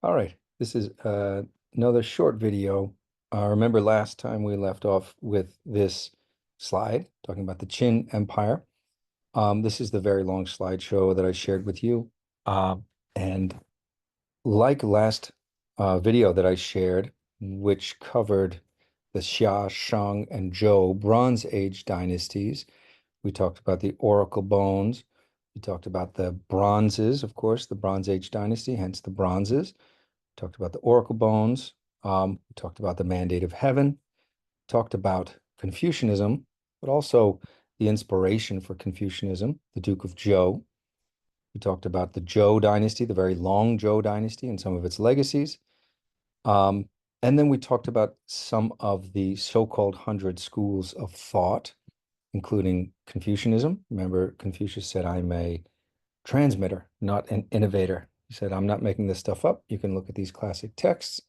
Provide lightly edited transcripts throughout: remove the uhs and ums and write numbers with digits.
All right, this is another short video. Remember last time we left off with this slide talking about the Qin Empire. This is the very long slideshow that I shared with you. And like last video that I shared, which covered the Xia, Shang, and Zhou Bronze Age dynasties, we talked about the oracle bones. We talked about the bronzes, of course, the Bronze Age dynasty, hence the bronzes. Talked about the oracle bones. We talked about the mandate of heaven. Talked about Confucianism, but also the inspiration for Confucianism, the Duke of Zhou. We talked about the Zhou dynasty, the very long Zhou dynasty, and some of its legacies. Um, and then we talked about some of the so-called 100 schools of thought, including Confucianism. Remember, Confucius said, I'm a transmitter, not an innovator. He said, I'm not making this stuff up. You can look at these classic texts.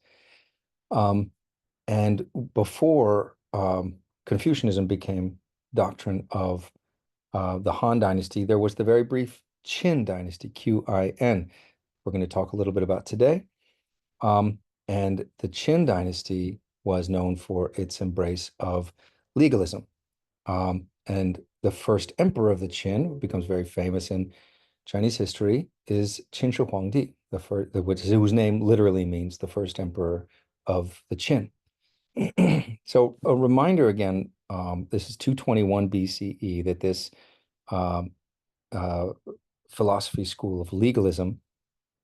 And before Confucianism became doctrine of the Han Dynasty, there was the very brief Qin Dynasty, Qin. We're going to talk a little bit about today. And the Qin Dynasty was known for its embrace of legalism. And the first emperor of the Qin, who becomes very famous in Chinese history, is Qin Shi Huangdi, whose name literally means the first emperor of the Qin. So a reminder again, this is 221 BCE, that this um, uh, philosophy school of legalism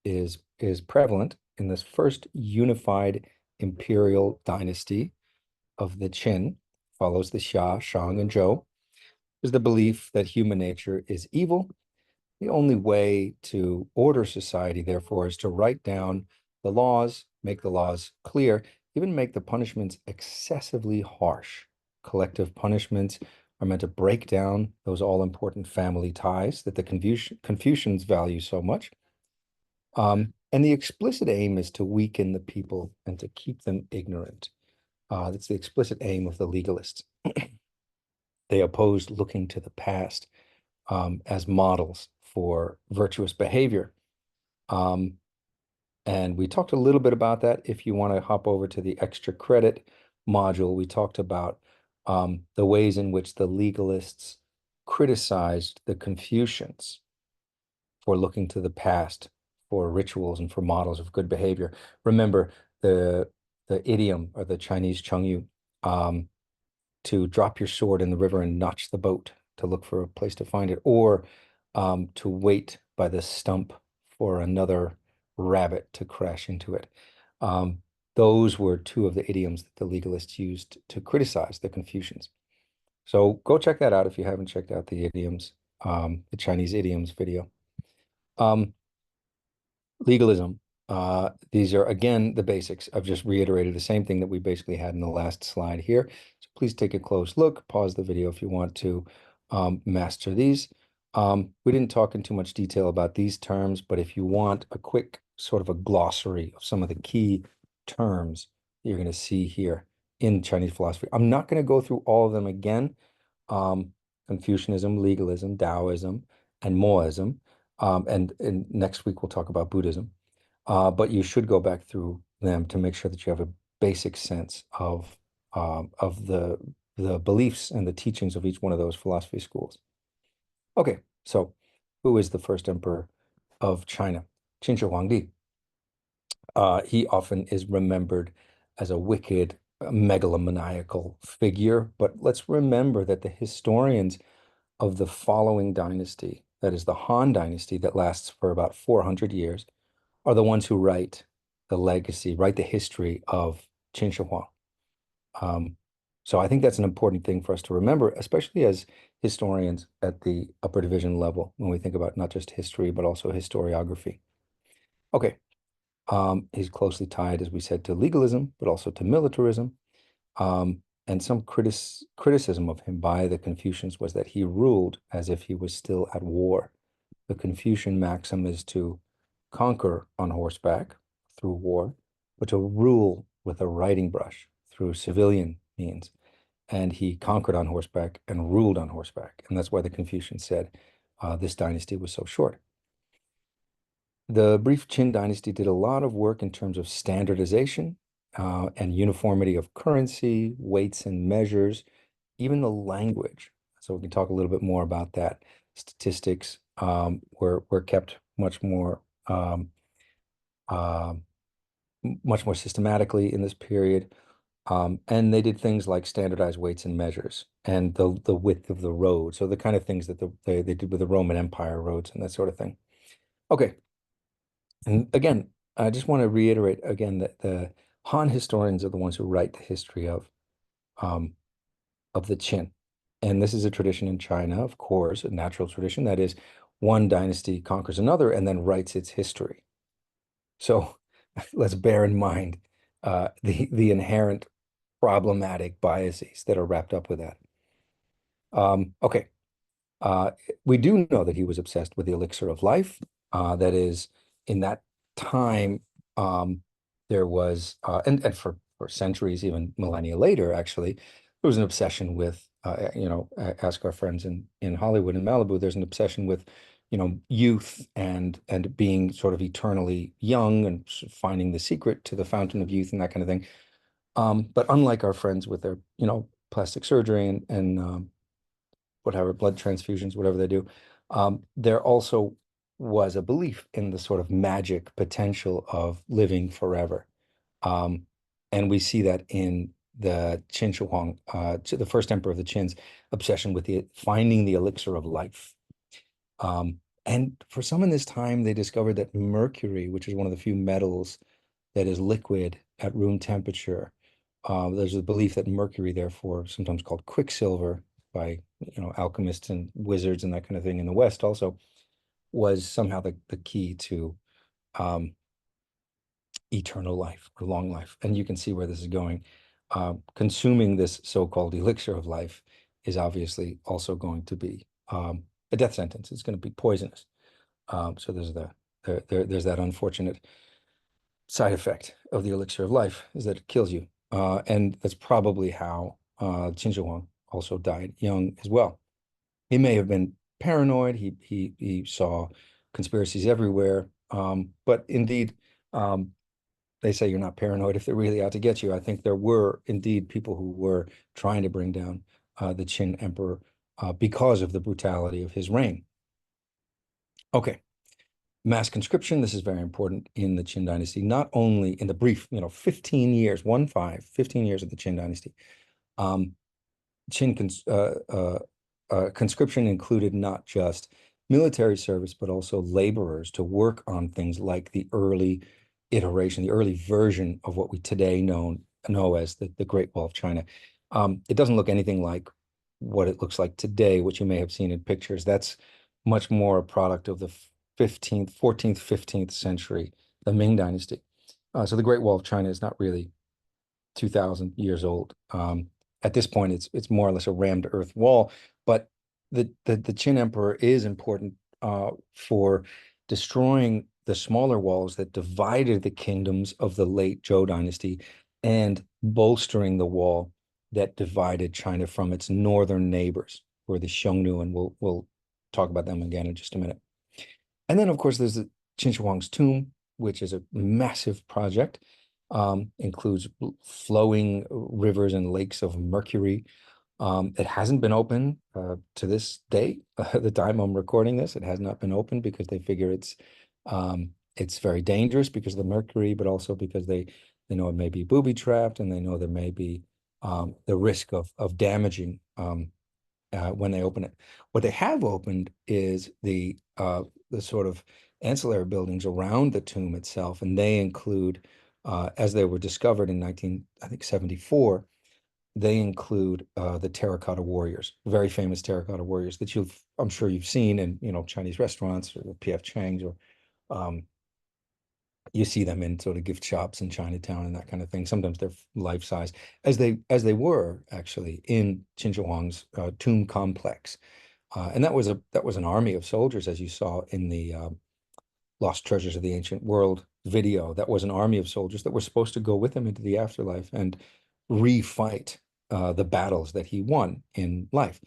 is prevalent in this first unified imperial dynasty of the Qin, follows the Xia, Shang, and Zhou, is the belief that human nature is evil. The only way to order society, therefore, is to write down the laws, make the laws clear, even make the punishments excessively harsh. Collective punishments are meant to break down those all-important family ties that the Confucians value so much. And the explicit aim is to weaken the people and to keep them ignorant. That's the explicit aim of the legalists. They opposed looking to the past as models for virtuous behavior. And we talked a little bit about that. If you want to hop over to the extra credit module, we talked about the ways in which the legalists criticized the Confucians for looking to the past for rituals and for models of good behavior. Remember the idiom or the Chinese chengyu, to drop your sword in the river and notch the boat to look for a place to find it, or to wait by the stump for another rabbit to crash into it. Those were two of the idioms that the legalists used to criticize the Confucians. So go check that out if you haven't checked out the idioms, the Chinese idioms video. Legalism. These are, again, the basics. I've just reiterated the same thing that we basically had in the last slide here. So please take a close look, pause the video if you want to master these. We didn't talk in too much detail about these terms, but if you want a quick sort of a glossary of some of the key terms you're going to see here in Chinese philosophy, I'm not going to go through all of them again. Confucianism, legalism, Taoism, and Moism. And next week we'll talk about Buddhism. But you should go back through them to make sure that you have a basic sense of the beliefs and the teachings of each one of those philosophy schools. Okay, so who is the first emperor of China? Qin Shi Huangdi. He often is remembered as a wicked, megalomaniacal figure, but let's remember that the historians of the following dynasty, that is the Han Dynasty that lasts for about 400 years, are the ones who write the legacy, write the history of Qin Shi Huang. So I think that's an important thing for us to remember, especially as historians at the upper division level, when we think about not just history, but also historiography. Okay, he's closely tied, as we said, to legalism, but also to militarism. And some criticism of him by the Confucians was that he ruled as if he was still at war. The Confucian maxim is to conquer on horseback through war, but to rule with a riding brush through civilian means. And he conquered on horseback and ruled on horseback. And that's why the Confucians said this dynasty was so short. the brief Qin dynasty did a lot of work in terms of standardization and uniformity of currency, weights and measures, even the language. So we can talk a little bit more about that. Statistics were kept uh, much more systematically in this period. And they did things like standardized weights and measures and the width of the road. So the kind of things that they did with the Roman Empire roads and that sort of thing. Okay. And again, I just want to reiterate again that the Han historians are the ones who write the history um, of the Qin. And this is a tradition in China, of course, a natural tradition. That is, one dynasty conquers another and then writes its history. So let's bear in mind the inherent problematic biases that are wrapped up with that. Okay. Uh, we do know that he was obsessed with the elixir of life. That is, in that time, um, there was, and for centuries, even millennia later, actually, there was an obsession with, ask our friends in Hollywood and Malibu. There's an obsession with, youth and being sort of eternally young and finding the secret to the fountain of youth and that kind of thing. But unlike our friends with their, plastic surgery and whatever, blood transfusions, whatever they do. There also was a belief in the sort of magic potential of living forever. Um, and we see that in the Qin Shi Huang, the first emperor of the Qin's obsession with finding the elixir of life. And for some in this time, they discovered that mercury, which is one of the few metals that is liquid at room temperature, there's a belief that mercury, therefore, sometimes called quicksilver by alchemists and wizards and that kind of thing in the West, also was somehow the key to um, eternal life or long life. And you can see where this is going. Consuming this so-called elixir of life is obviously also going to be a death sentence. It's going to be poisonous. So there's that unfortunate side effect of the elixir of life is that it kills you. And that's probably how Qin Shi Huang also died young as well. He may have been paranoid. He saw conspiracies everywhere. But indeed, um, they say you're not paranoid if they're really out to get you. I think there were indeed people who were trying to bring down the Qin emperor because of the brutality of his reign. Okay. Mass conscription, this is very important in the Qin dynasty, not only in the brief, 15 years, 15 years of the Qin dynasty. Um, Qin conscription included not just military service, but also laborers to work on things like the early iteration, the early version of what we today know as the Great Wall of China. It doesn't look anything like what it looks like today, which you may have seen in pictures. That's much more a product of the 15th, 14th, 15th century, the Ming Dynasty. So the Great Wall of China is not really 2,000 years old. At this point, it's more or less a rammed earth wall, but the Qin Emperor is important for destroying the smaller walls that divided the kingdoms of the late Zhou dynasty and bolstering the wall that divided China from its northern neighbors, who are the Xiongnu, and we'll talk about them again in just a minute. And then, of course, there's the Qin Shi Huang's tomb, which is a massive project, includes flowing rivers and lakes of mercury. It hasn't been open to this day, the time I'm recording this. It has not been open because they figure it's very dangerous because of the mercury, but also because they know it may be booby trapped and they know there may be the risk of damaging when they open it. What they have opened is the sort of ancillary buildings around the tomb itself, and they include, as they were discovered in 1974, they include the terracotta warriors, very famous terracotta warriors that I'm sure you've seen in Chinese restaurants or the PF Chang's, or um, you see them in sort of gift shops in Chinatown and that kind of thing. Sometimes they're life size, as they were actually in Qin Shi Huang's tomb complex. And that was an army of soldiers, as you saw in the Lost Treasures of the Ancient World video. That was an army of soldiers that were supposed to go with him into the afterlife and refight the battles that he won in life.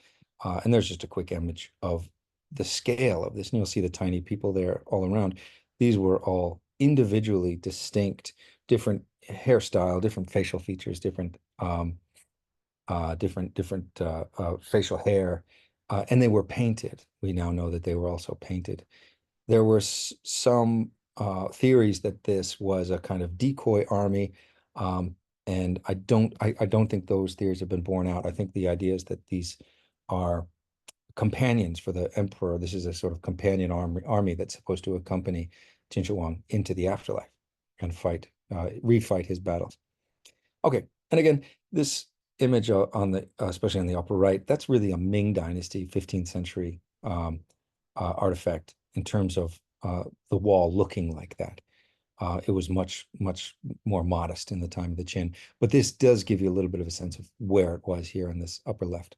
And there's just a quick image of the scale of this, and you'll see the tiny people there all around. These were all individually distinct, different hairstyle, different facial features, different facial hair, and they were painted. We now know that they were also painted. There were some theories that this was a kind of decoy army, and I don't think those theories have been borne out. I think the idea is that these are companions for the emperor. This is a sort of companion army that's supposed to accompany Qin Shi Huang into the afterlife and refight his battles. Okay, and again, this image on the especially on the upper right, that's really a Ming Dynasty 15th century artifact in terms of the wall looking like that. It was much more modest in the time of the Qin, but this does give you a little bit of a sense of where it was here in this upper left.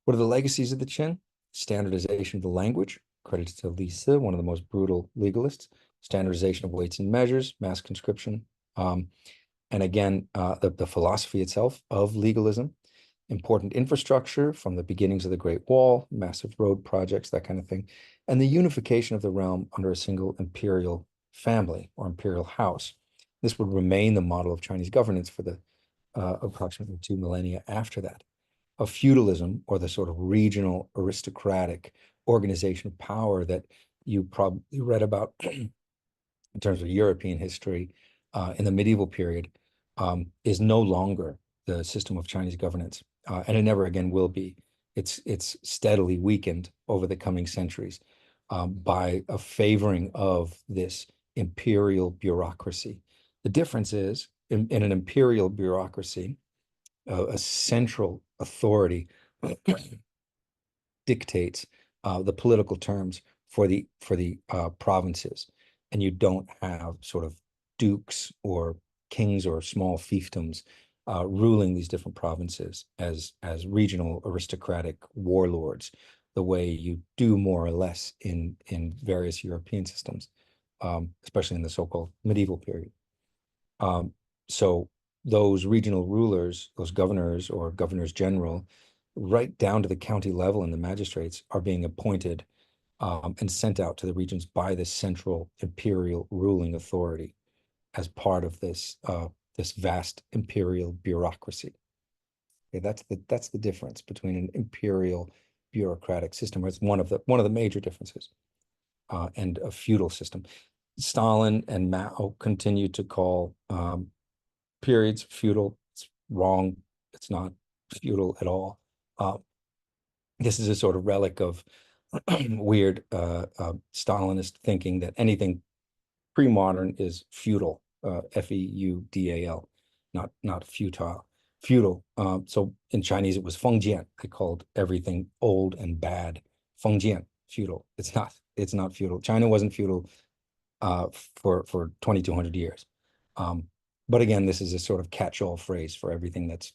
What are the legacies of the Qin? Standardization of the language, credited to Li Si, one of the most brutal legalists. Standardization of weights and measures, mass conscription, and again, the philosophy itself of legalism, important infrastructure from the beginnings of the Great Wall, massive road projects, that kind of thing, and the unification of the realm under a single imperial family or imperial house. This would remain the model of Chinese governance for the approximately 2 millennia after that. Of feudalism, or the sort of regional aristocratic organization of power that you probably read about in terms of European history in the medieval period, is no longer the system of Chinese governance, and it never again will be. It's steadily weakened over the coming centuries by a favoring of this imperial bureaucracy. The difference is in an imperial bureaucracy, a central authority dictates the political terms for the provinces, and you don't have sort of dukes or kings or small fiefdoms ruling these different provinces as regional aristocratic warlords, the way you do more or less in various European systems, especially in the so-called medieval period. So those regional rulers, those governors or governors general, right down to the county level and the magistrates, are being appointed and sent out to the regions by this central imperial ruling authority as part of this vast imperial bureaucracy. Okay, that's the difference between an imperial bureaucratic system. It's one of the major differences, and a feudal system. Stalin and Mao continue to call periods feudal. It's wrong. It's not feudal at all. This is a sort of relic of weird Stalinist thinking that anything pre-modern is feudal, Feudal, not futile, feudal. So in Chinese it was fengjian. They called everything old and bad fengjian, feudal. It's not feudal. China wasn't feudal for 2,200 years. But again, this is a sort of catch-all phrase for everything that's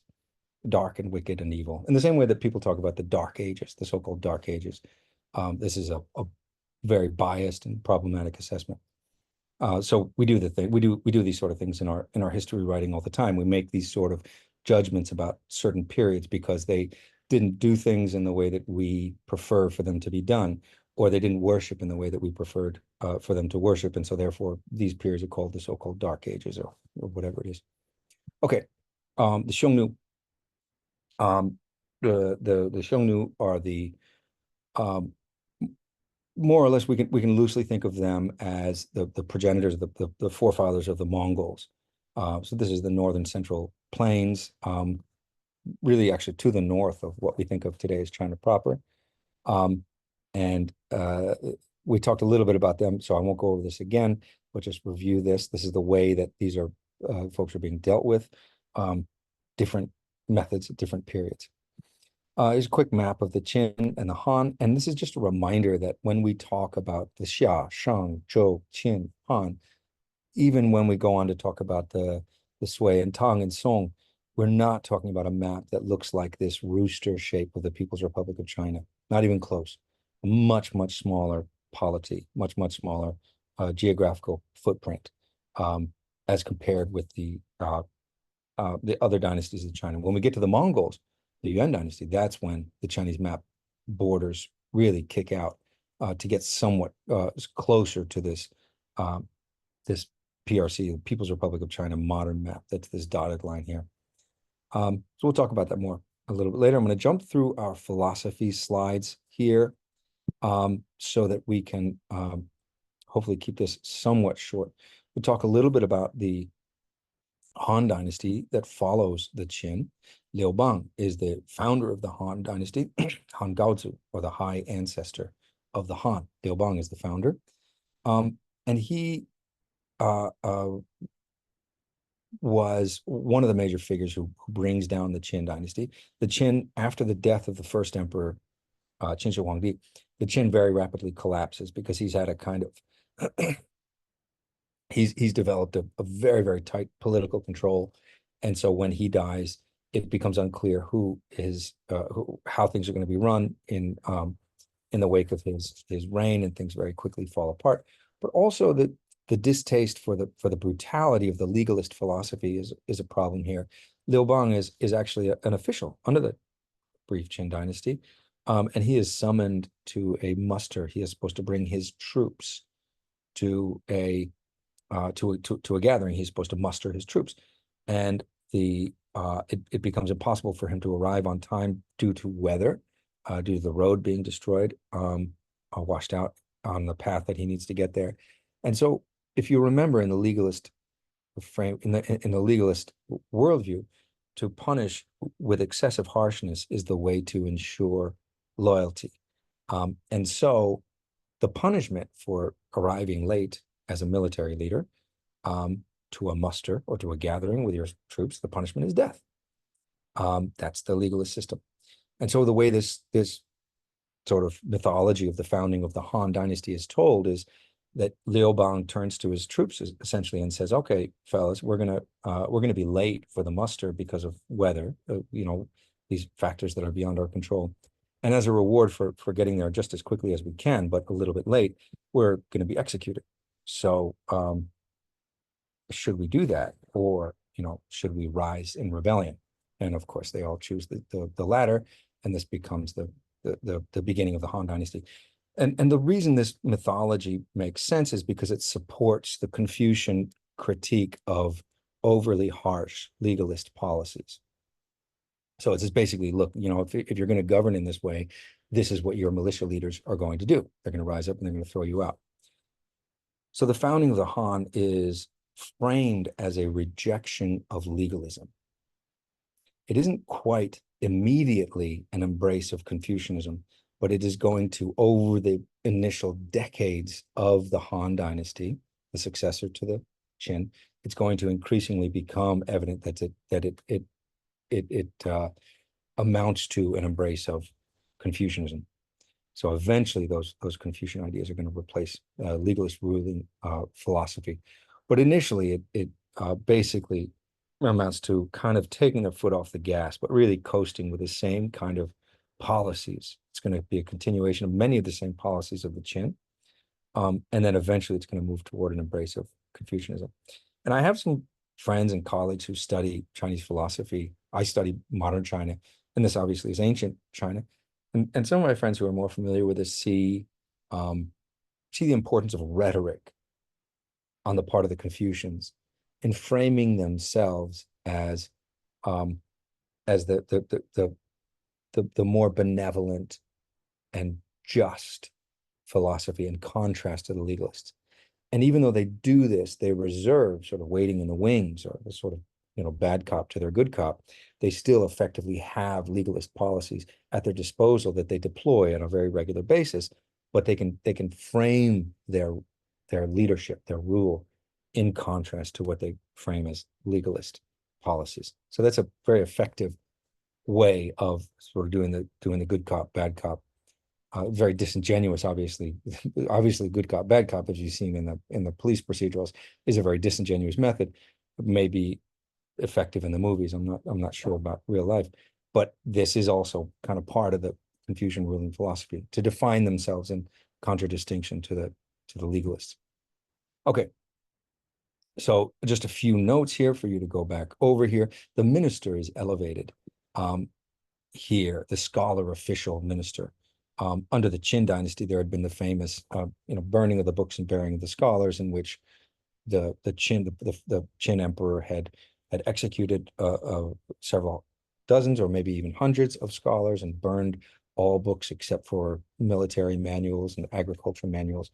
dark and wicked and evil. In the same way that people talk about the Dark Ages, the so-called Dark Ages, this is a very biased and problematic assessment. So we do these sort of things in our history writing all the time. We make these sort of judgments about certain periods because they didn't do things in the way that we prefer for them to be done, or they didn't worship in the way that we preferred for them to worship, and so therefore these periods are called the so-called Dark Ages or whatever it is. Okay, the Xiongnu. The Xiongnu are the more or less we can loosely think of them as the progenitors, the forefathers of the Mongols. So this is the northern central plains, really actually to the north of what we think of today as China proper. And we talked a little bit about them, so I won't go over this again, but just review this. This is the way that these are folks are being dealt with, different methods at different periods. Here's a quick map of the Qin and the Han, and this is just a reminder that when we talk about the Xia, Shang, Zhou, Qin, Han, even when we go on to talk about the Sui and Tang and Song, we're not talking about a map that looks like this rooster shape of the People's Republic of China. Not even close. A much smaller polity, much smaller geographical footprint as compared with the other dynasties of China. When we get to the Mongols, the Yuan dynasty, that's when the Chinese map borders really kick out to get somewhat closer to this this PRC, the People's Republic of China modern map. That's this dotted line here. So we'll talk about that more a little bit later. I'm going to jump through our philosophy slides here so that we can hopefully keep this somewhat short. We'll talk a little bit about the Han Dynasty that follows the Qin. Liu Bang is the founder of the Han Dynasty, Han Gaozu, or the high ancestor of the Han. Liu Bang is the founder. And he was one of the major figures who brings down the Qin dynasty. The Qin, after the death of the first emperor, Qin Shi Huangdi, the Qin very rapidly collapses because he's had a kind of he's developed a very, very tight political control. And so when he dies, it becomes unclear how things are going to be run in the wake of his reign, and things very quickly fall apart. But also the distaste for the brutality of the legalist philosophy is a problem here. Liu Bang is actually an official under the brief Qin dynasty, and he is summoned to a muster. He is supposed to bring his troops to a gathering. He's supposed to muster his troops, and it becomes impossible for him to arrive on time due to weather, due to the road being destroyed, washed out on the path that he needs to get there. And so, if you remember, in the legalist frame, in the legalist worldview, to punish with excessive harshness is the way to ensure loyalty. And so the punishment for arriving late as a military leader to a muster or to a gathering with your troops, the punishment is death. That's the legalist system. And so the way this sort of mythology of the founding of the Han dynasty is told is that Liu Bang turns to his troops essentially and says, "Okay, fellas, we're gonna be late for the muster because of weather, these factors that are beyond our control. And as a reward for getting there just as quickly as we can, but a little bit late, we're going to be executed. So should we do that, or should we rise in rebellion?" And of course, they all choose the latter, and this becomes the beginning of the Han dynasty. And the reason this mythology makes sense is because it supports the Confucian critique of overly harsh legalist policies. So it's just basically, look, if you're going to govern in this way, this is what your militia leaders are going to do. They're going to rise up and they're going to throw you out. So the founding of the Han is framed as a rejection of legalism. It isn't quite immediately an embrace of Confucianism, but it is going to, over the initial decades of the Han dynasty, the successor to the Qin, it's going to increasingly become evident that it amounts to an embrace of Confucianism. So eventually, those Confucian ideas are going to replace legalist ruling philosophy, but initially, it basically amounts to kind of taking their foot off the gas, but really coasting with the same kind of policies. It's going to be a continuation of many of the same policies of the Qin. And then eventually it's going to move toward an embrace of Confucianism. And I have some friends and colleagues who study Chinese philosophy. I study modern China, and this obviously is ancient China. And some of my friends who are more familiar with this see the importance of rhetoric on the part of the Confucians in framing themselves as the more benevolent and just philosophy, in contrast to the legalists. And even though they do this, they reserve, sort of waiting in the wings, or the sort of bad cop to their good cop. They still effectively have legalist policies at their disposal that they deploy on a very regular basis, but they can frame their leadership, their rule, in contrast to what they frame as legalist policies. So that's a very effective way of sort of doing the good cop, bad cop. Very disingenuous, obviously. Obviously, good cop, bad cop, as you've seen in the police procedurals, is a very disingenuous method. It may be effective in the movies. I'm not sure about real life, but this is also kind of part of the Confucian ruling philosophy, to define themselves in contradistinction to the legalists. Okay. So just a few notes here for you to go back over here. The minister is elevated here, the scholar official minister. Under the Qin dynasty, there had been the famous, burning of the books and burying of the scholars, in which the Qin emperor had executed several dozens or maybe even hundreds of scholars and burned all books except for military manuals and agricultural manuals.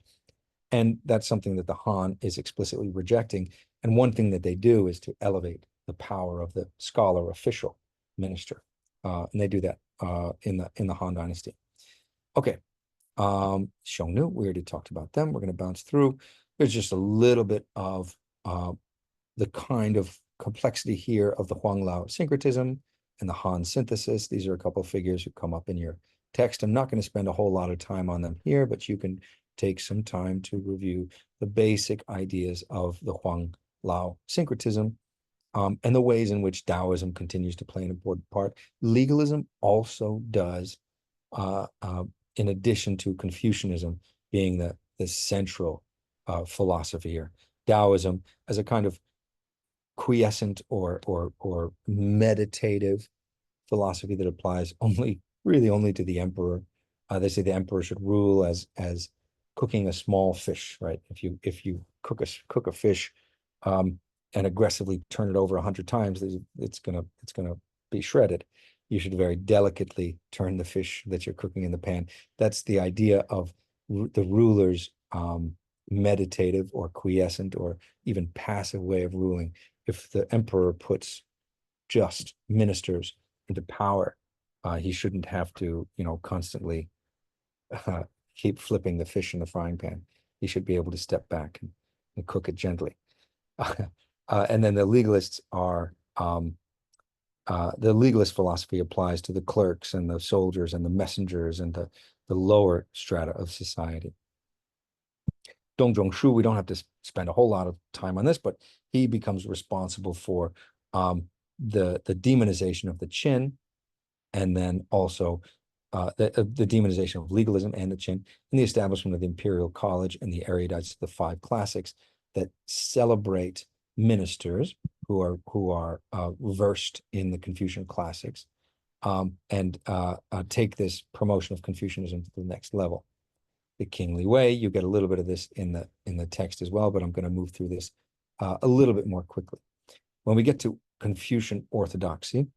And that's something that the Han is explicitly rejecting. And one thing that they do is to elevate the power of the scholar official minister. And they do that in the Han dynasty. Okay. Xiongnu, we already talked about them. We're going to bounce through. There's just a little bit of the kind of complexity here of the Huanglao syncretism and the Han synthesis. These are a couple of figures who come up in your text. I'm not going to spend a whole lot of time on them here, but you can take some time to review the basic ideas of the Huanglao syncretism and the ways in which Taoism continues to play an important part. Legalism also does, in addition to Confucianism being the central philosophy here. Taoism as a kind of quiescent or meditative philosophy that applies really only to the emperor. They say the emperor should rule as cooking a small fish, right? If you cook a fish and aggressively turn it over 100 times, it's gonna be shredded. You should very delicately turn the fish that you're cooking in the pan. That's the idea of the ruler's meditative or quiescent or even passive way of ruling. If the emperor puts just ministers into power, he shouldn't have to, constantly keep flipping the fish in the frying pan. He should be able to step back and cook it gently. And then the legalists are the legalist philosophy applies to the clerks and the soldiers and the messengers and the lower strata of society. Dong Zhongshu, we don't have to spend a whole lot of time on this, but he becomes responsible for the demonization of the Qin, and then also the demonization of legalism and the Qin, and the establishment of the Imperial College and the erudites, the five classics that celebrate ministers who are versed in the Confucian classics, and take this promotion of Confucianism to the next level. The kingly way, you get a little bit of this in the text as well, but I'm going to move through this a little bit more quickly. When we get to Confucian orthodoxy,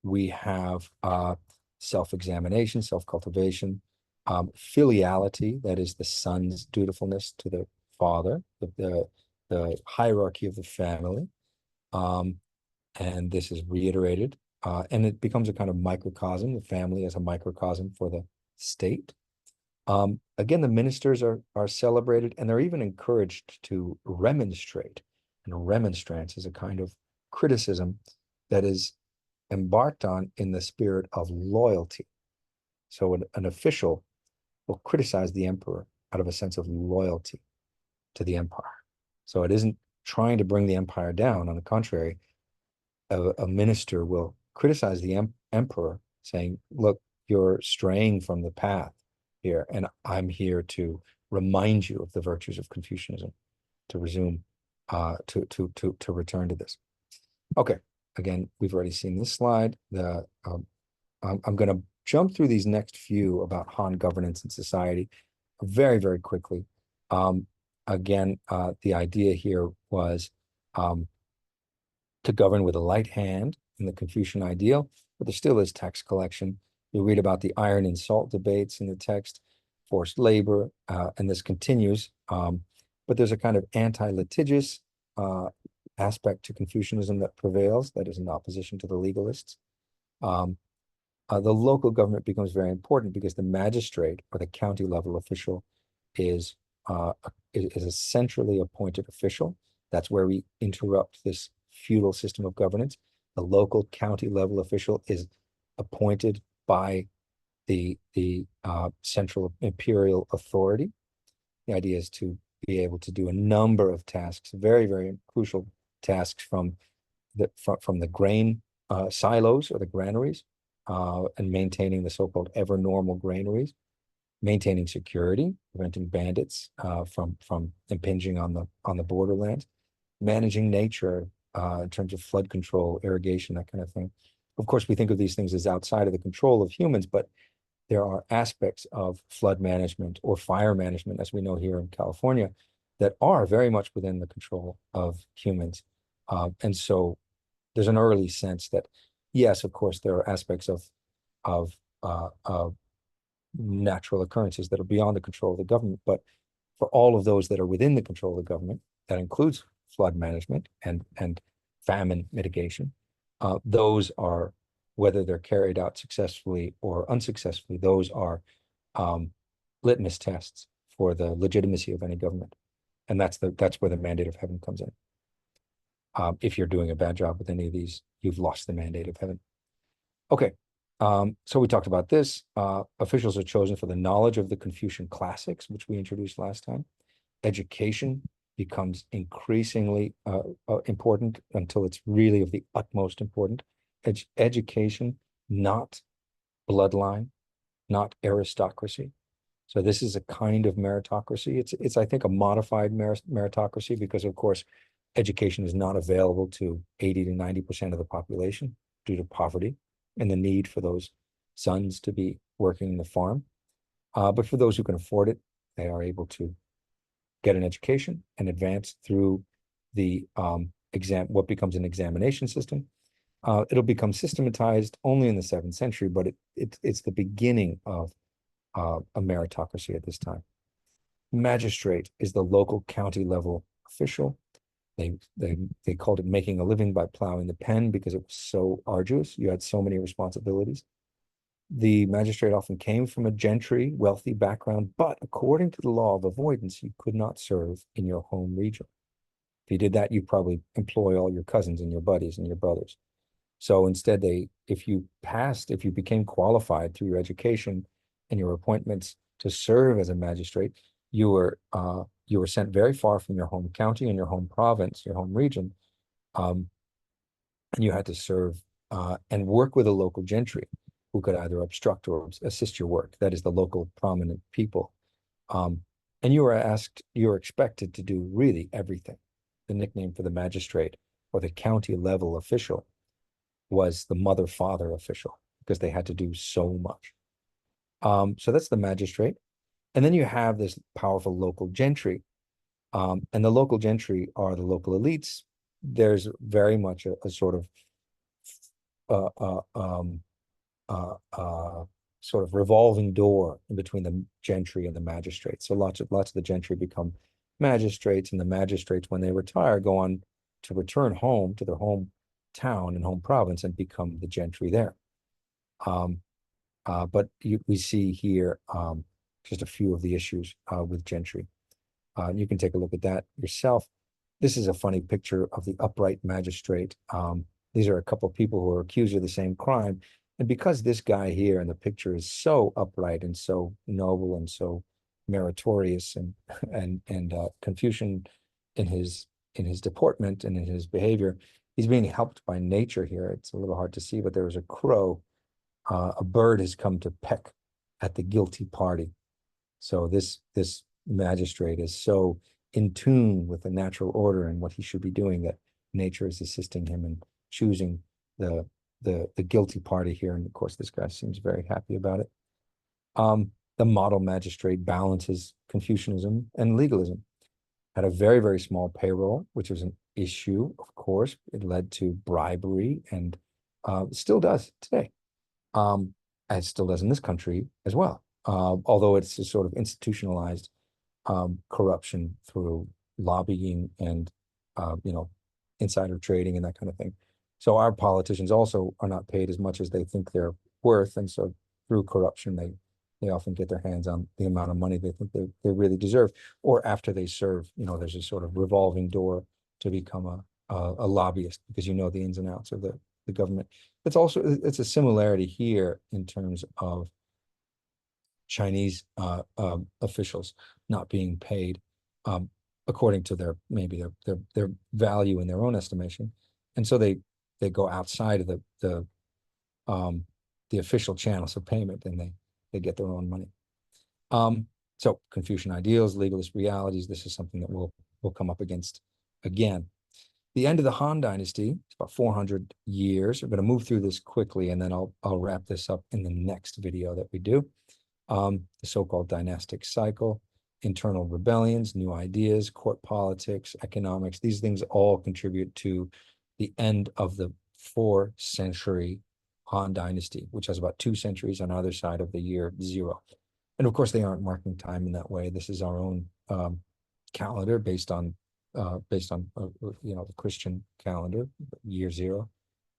we have self-examination, self-cultivation, filiality, that is the son's dutifulness to the father, the hierarchy of the family, and this is reiterated, and it becomes a kind of microcosm, the family as a microcosm for the state. Again, the ministers are celebrated, and they're even encouraged to remonstrate. And remonstrance is a kind of criticism that is embarked on in the spirit of loyalty. So an official will criticize the emperor out of a sense of loyalty to the empire. So it isn't trying to bring the empire down. On the contrary, a minister will criticize the emperor, saying, look, you're straying from the path here, and I'm here to remind you of the virtues of Confucianism, to resume, to return to this. Okay, again, we've already seen this slide. I'm going to jump through these next few about Han governance and society very, very quickly. Again, the idea here was to govern with a light hand in the Confucian ideal, but there still is tax collection. You'll read about the iron and salt debates in the text, forced labor, and this continues. But there's a kind of anti-litigious aspect to Confucianism that prevails, that is in opposition to the legalists. The local government becomes very important because the magistrate or the county level official is a centrally appointed official. That's where we interrupt this feudal system of governance. The local county level official is appointed by the central imperial authority. The idea is to be able to do a number of tasks, very, very crucial tasks from the grain silos or the granaries, and maintaining the so-called ever normal granaries, maintaining security, preventing bandits from impinging on the borderlands, managing nature in terms of flood control, irrigation, that kind of thing. Of course, we think of these things as outside of the control of humans, but there are aspects of flood management or fire management, as we know here in California, that are very much within the control of humans. And so there's an early sense that, yes, of course, there are aspects of natural occurrences that are beyond the control of the government. But for all of those that are within the control of the government, that includes flood management and famine mitigation. Those are, whether they're carried out successfully or unsuccessfully, those are litmus tests for the legitimacy of any government. And that's where the mandate of heaven comes in. If you're doing a bad job with any of these, you've lost the mandate of heaven. Okay, so we talked about this. Officials are chosen for the knowledge of the Confucian classics, which we introduced last time. Education becomes increasingly important until it's really of the utmost important. Education, not bloodline, not aristocracy. So this is a kind of meritocracy. It's I think a modified meritocracy because of course education is not available to 80 to 90% of the population due to poverty and the need for those sons to be working in the farm. But for those who can afford it, they are able to get an education and advance through the what becomes an examination system. It'll become systematized only in the 7th century, but it's the beginning of a meritocracy at this time. Magistrate is the local county level official. They called it making a living by plowing the pen because it was so arduous. You had so many responsibilities. The magistrate often came from a gentry, wealthy background, but according to the law of avoidance, you could not serve in your home region. If you did that, you'd probably employ all your cousins and your buddies and your brothers. So instead, if you became qualified through your education and your appointments to serve as a magistrate, you were sent very far from your home county and your home province, your home region, and you had to serve and work with a local gentry who could either obstruct or assist your work. That is the local prominent people. And you were expected to do really everything. The nickname for the magistrate or the county level official was the mother-father official because they had to do so much. So that's the magistrate. And then you have this powerful local gentry. And the local gentry are the local elites. There's very much a sort of sort of revolving door in between the gentry and the magistrates. So lots of the gentry become magistrates, and the magistrates, when they retire, go on to return home to their home town and home province and become the gentry there. But we see here just a few of the issues with gentry. You can take a look at that yourself. This is a funny picture of the upright magistrate. These are a couple of people who are accused of the same crime. And because this guy here in the picture is so upright and so noble and so meritorious and Confucian in his deportment and in his behavior, he's being helped by nature here. It's a little hard to see, but there was a crow. A bird has come to peck at the guilty party. So this magistrate is so in tune with the natural order and what he should be doing that nature is assisting him in choosing the guilty party here. And of course, this guy seems very happy about it. The model magistrate balances Confucianism and legalism. Had a very, very small payroll, which was an issue, of course. It led to bribery and still does today. It still does in this country as well. Although it's a sort of institutionalized corruption through lobbying and insider trading and that kind of thing. So our politicians also are not paid as much as they think they're worth, and so through corruption they often get their hands on the amount of money they think they really deserve. Or after they serve, there's a sort of revolving door to become a lobbyist because you know the ins and outs of the government. It's a similarity here in terms of Chinese officials not being paid according to their value in their own estimation, and so they go outside of the official channels of payment, and they get their own money. So Confucian ideals, legalist realities. This is something that we'll come up against again. The end of the Han Dynasty, it's about 400 years. We're going to move through this quickly, and then I'll wrap this up in the next video that we do. the so-called dynastic cycle, internal rebellions, new ideas, court politics, economics. These things all contribute to the end of the 4th century Han Dynasty, which has about 2 centuries on either side of the year 0. And of course, they aren't marking time in that way. This is our own calendar based on the Christian calendar, year 0.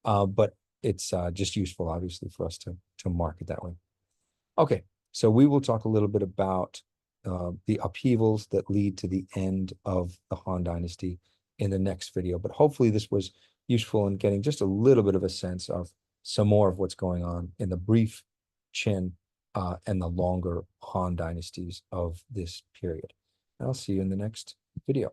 But it's just useful, obviously, for us to mark it that way. Okay, so we will talk a little bit about the upheavals that lead to the end of the Han Dynasty in the next video. But hopefully this was useful in getting just a little bit of a sense of some more of what's going on in the brief Qin and the longer Han dynasties of this period. And I'll see you in the next video.